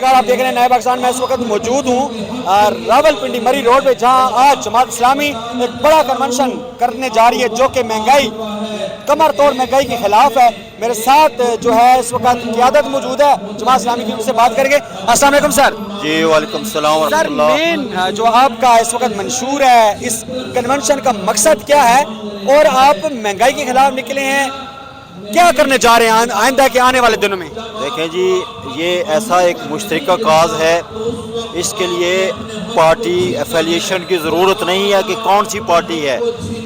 नकार आप देख रहे हैं नए पाकिस्तान में इस वक्त मौजूद हूँ रावलपिंडी मरी रोड पे, जहाँ आज जमात इस्लामी एक बड़ा कन्वेंशन करने जा रही है जो कि महंगाई कमर तोड़ महंगाई के खिलाफ है। मेरे साथ जो है इस वक्त क़यादत मौजूद है जमात इस्लामी की, उनसे बात करेंगे। अस्सलाम वालेकुम सर। जी वालेकुम सलाम। सर मेन जो आपका इस वक्त मंशूर है, इस कन्वेंशन का मकसद क्या है और आप महंगाई के खिलाफ निकले हैं, क्या करने जा रहे हैं आइंदा के आने वाले दिनों में? देखें जी, ये ऐसा एक मुश्तरका काज है, इसके लिए पार्टी एफिलिएशन की ज़रूरत नहीं है कि कौन सी पार्टी है।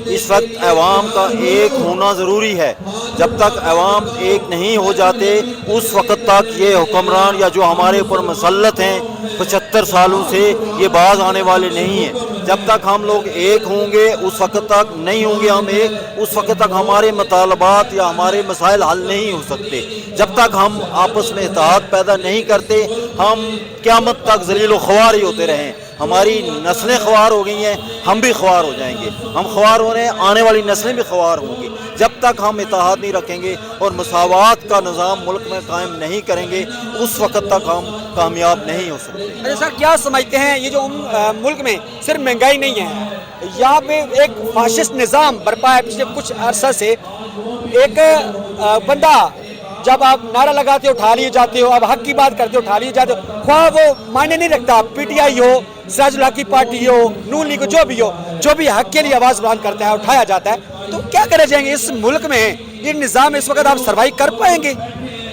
इस वक्त अवाम का एक होना ज़रूरी है। जब तक अवाम एक नहीं हो जाते उस वक्त तक ये हुक्मरान या जो हमारे ऊपर मसल्लत हैं 75 सालों से, ये बाज आने वाले नहीं हैं। जब तक हम लोग एक होंगे, उस वक्त तक नहीं होंगे हम एक, उस वक्त तक हमारे मुतालबात या हमारे मसाइल हल नहीं हो सकते। जब तक हम आपस में इत्तेहाद पैदा नहीं करते, हम क़यामत तक ज़लील व ख्वार ही होते रहें। हमारी नस्लें ख्वार हो गई हैं, हम भी ख्वार हो जाएंगे। हम ख्वार हो रहे हैं, आने वाली नस्लें भी ख्वार होंगी। जब तक हम इत्तेहाद नहीं रखेंगे और मसावात का निज़ाम मुल्क में कायम नहीं करेंगे, उस वक्त तक हम कामयाब नहीं हो सकते। अच्छा सर, क्या समझते हैं ये जो मुल्क में सिर्फ महंगाई नहीं है, यहाँ पे एक फाशिस्ट निज़ाम बर्पा है पिछले कुछ अरसा से। एक बंदा जब आप नारा लगाते हो उठा लिए जाते हो, अब हक की बात करते हो उठा लिए जाते हो, ख्वाह वो मायने नहीं रखता, पीटीआई हो, सिराजुल हक की पार्टी हो, नून लीग, जो भी हक के लिए आवाज़ बुलंद करता है, उठाया जाता है। तो क्या करे जाएंगे इस मुल्क में, ये निज़ाम इस वक्त आप सर्वाइव कर पाएंगे?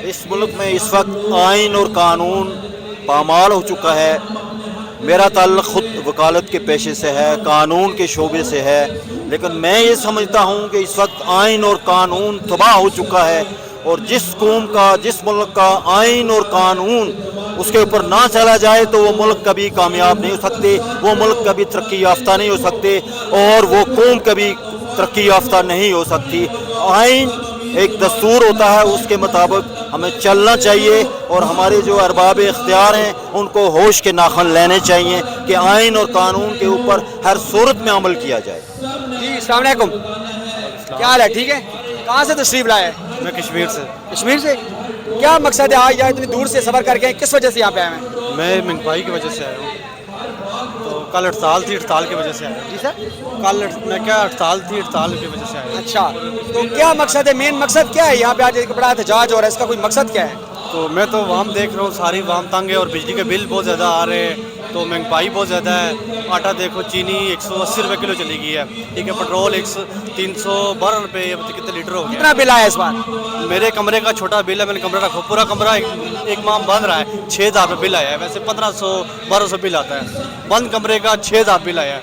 इस मुल्क में इस वक्त आइन और कानून पामाल हो चुका है। मेरा ताल्लुक़ खुद वकालत के पेशे से है, कानून के शोबे से है, लेकिन मैं ये समझता हूँ कि इस वक्त आइन और कानून तबाह हो चुका है। और जिस कौम का, जिस मुल्क का आइन और कानून उसके ऊपर ना चला जाए तो वो मुल्क कभी कामयाब नहीं हो सकते, वो मुल्क कभी तरक्की याफ्ता नहीं हो सकते और वो कौम कभी तरक्की याफ्ता नहीं हो सकती। आइन एक दस्तूर होता है, उसके मुताबिक हमें चलना चाहिए और हमारे जो अरबाब इख्तियार हैं उनको होश के नाखन लेने चाहिए कि आइन और कानून के ऊपर हर सूरत में अमल किया जाए। जी अस्सलाम वालेकुम, क्या हाल है? ठीक है। कहाँ से तशरीफ लाए? मैं कश्मीर से। कश्मीर से? क्या मकसद है आज यहाँ इतनी दूर से सफ़र करके, किस वजह से यहाँ पे आए हैं? मैं महंगाई की वजह से आया हूँ, तो कल हड़ताल थी, हड़ताल की वजह से आया। जी सर, हड़ताल थी, हड़ताल की वजह से आया। अच्छा, तो क्या मकसद है, मेन मकसद क्या है यहाँ पे आज एक बड़ा एहतजाज हो रहा है, इसका कोई मकसद क्या है? तो मैं तो वाम देख रहा हूँ, सारी वाम तंग है और बिजली के बिल बहुत ज़्यादा आ रहे हैं, तो महंगाई बहुत ज़्यादा है। आटा देखो, चीनी 180 रुपये किलो चली गई है, ठीक है। पेट्रोल 312 रुपये, कितने लीटर हो गया? कितना बिल आया इस बार? मेरे कमरे का छोटा बिल है, मैंने कमरा रखा, पूरा कमरा एक माह बंद रहा है, 6000 रुपये बिल आया है। वैसे 1500-1200 बिल आता है, बंद कमरे का 6000 बिल आया है।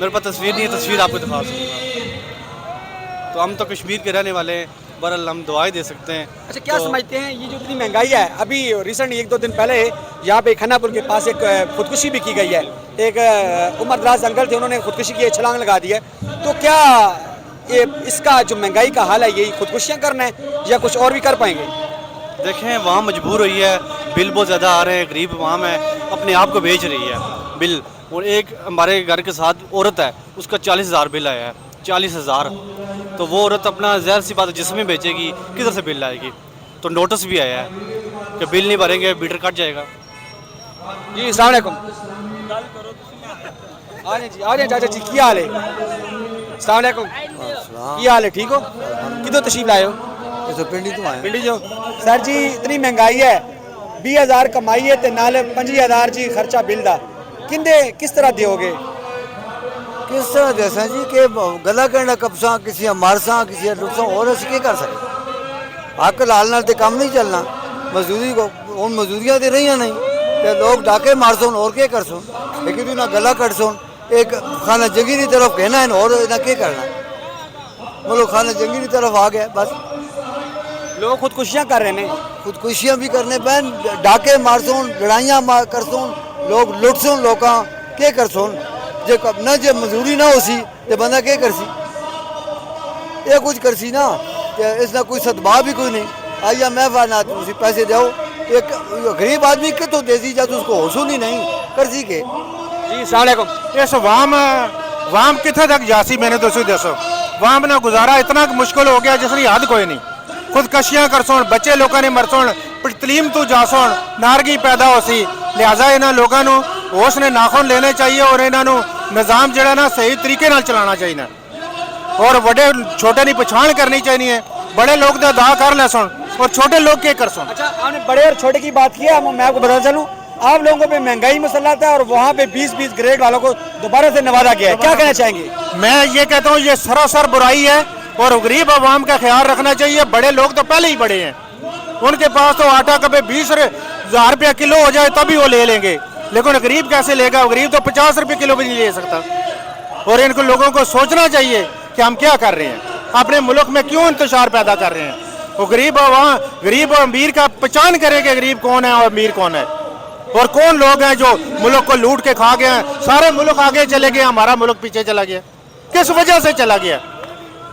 मेरे पास तस्वीर नहीं है, तस्वीर आपको दिखा सकूँगा। तो हम तो कश्मीर के रहने वाले हैं, बहरहाल हम दुआएं दे सकते हैं। अच्छा, क्या समझते हैं ये जो इतनी महंगाई है, अभी रिसेंट 1-2 दिन पहले यहाँ पे खानापुर के पास एक खुदकुशी भी की गई है, एक उम्र दराज अंकल थे, उन्होंने खुदकुशी की, छलांग लगा दी है। तो क्या ये इसका जो महंगाई का हाल है यही खुदकुशियाँ करना है या कुछ और भी कर पाएंगे? देखें, वहाँ मजबूर हुई है, बिल बहुत ज़्यादा आ रहे हैं, गरीब वहाँ है, अपने आप को बेच रही है बिल। और एक हमारे घर के साथ औरत है, उसका 40,000 बिल आया है, 40,000। तो वो औरत अपना ज़ाहिर सी बात है जिसमें बेचेगी, किधर से बिल आएगी? तो नोटिस भी आया है कि बिल नहीं भरेंगे मीटर कट जाएगा। जी अस्सलाम वालेकुम। आ जाए चाचा जी, क्या हाल है? अस्सलाम वालेकुम, क्या हाल है? ठीक हो? किधर तशरीफ लाए हो? तो पिंडी तो आए। पिंडी जो सर जी, इतनी महंगाई है, 20,000 कमाई है तो नाले 25,000 जी खर्चा बिल दा, किस तरह दोगे? किस तरह जैसा जी कि गला करना कपसा, किसी मारसा, किसी लुटसा, और अस के कर सके? आपके लाल नाल ते काम नहीं चलना, मजदूरी को उन मजदूरियाँ दे रही नहीं, तो लोग डाके मार सुन और क्या कर सुन, लेकिन तू ना गला कट सुन, एक खाना जंगी की तरफ कहना है और ना क्या करना, मतलब खाना जंगी की तरफ आ गया बस। लोग खुदकुशियाँ कर रहे हैं, खुदकुशियाँ भी करने पैन, डाके मार सुन, लड़ाइयाँ कर सुन, लोग लुट सुन, लोग क्या कर सुन, जे न जे मजदूरी ना होसी तो बंदा क्या करसी, ये कुछ करसी ना, इसना कोई सदभाव भी कोई नहीं। आइया मैं ना तुम पैसे दो, एक गरीब आदमी के तो देसी जा, तो उसको होशू नहीं करसी के। जी अस्सलाम वालेकुम। इस वाम कितने तक जासी, मैंने दसो वाम ना गुजारा इतना मुश्किल हो गया जिसकी हद कोई नहीं। खुदकशियाँ कर सुन, बच्चे लोगों ने मर सुन, ਤਲੀਮ ਤੋਂ ਜਾਸਣ ਨਾਰਗੀ ਪੈਦਾ ਹੋ ਸੀ। ਲਿਹਾਜ਼ਾ ਇਹਨਾਂ ਲੋਕਾਂ ਨੂੰ ਹੋਸ਼ ਨੇ ਨਾਖੂਨ ਲੈਣੇ ਚਾਹੀਏ ਔਰ ਇਹਨਾਂ ਨੂੰ ਨਿਜ਼ਾਮ ਜਿਹੜਾ ਨਾ ਸਹੀ ਤਰੀਕੇ ਨਾਲ ਚਲਾਉਣਾ ਚਾਹੀਦਾ ਔਰ ਵੱਡੇ ਛੋਟੇ ਦੀ ਪਛਾਣ ਕਰਨੀ ਚਾਹੀਦੀ ਹੈ। बड़े लोग तो अदा कर ले सुन और छोटे लोग क्या कर सुन। अच्छा, आपने बड़े और छोटे की बात की है, मैं आपको बता चलूं, आप लोगों पे महंगाई मसलत है और वहाँ पे 20-20 ग्रेड वालों को दोबारा से नवाजा गया है, क्या कहना चाहेंगे? मैं ये कहता हूँ ये सरासर बुराई है और गरीब आवाम का ख्याल रखना चाहिए। बड़े लोग तो पहले ही बड़े हैं, उनके पास तो आटा कभी 20,000 रुपया किलो हो जाए तभी वो ले लेंगे, लेकिन गरीब कैसे लेगा? गरीब तो 50 रुपये किलो भी नहीं ले सकता। और इनको लोगों को सोचना चाहिए कि हम क्या कर रहे हैं, अपने मुल्क में क्यों इंतशार पैदा कर रहे हैं। वो गरीब और अमीर का पहचान करें कि गरीब कौन है और अमीर कौन है और कौन लोग हैं जो मुल्क को लूट के खा गए हैं। सारे मुल्क आगे चले गए, हमारा मुल्क पीछे चला गया। किस वजह से चला गया?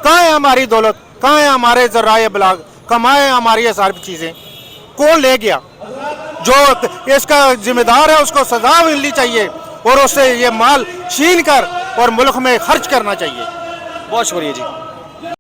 कहाँ है हमारी दौलत, कहाँ है हमारे ज़राए बलाग, कमाए हमारी ये सारी चीज़ें, कौन ले गया? जो इसका जिम्मेदार है उसको सजा मिलनी चाहिए और उससे ये माल छीन कर और मुल्क में खर्च करना चाहिए। बहुत शुक्रिया जी।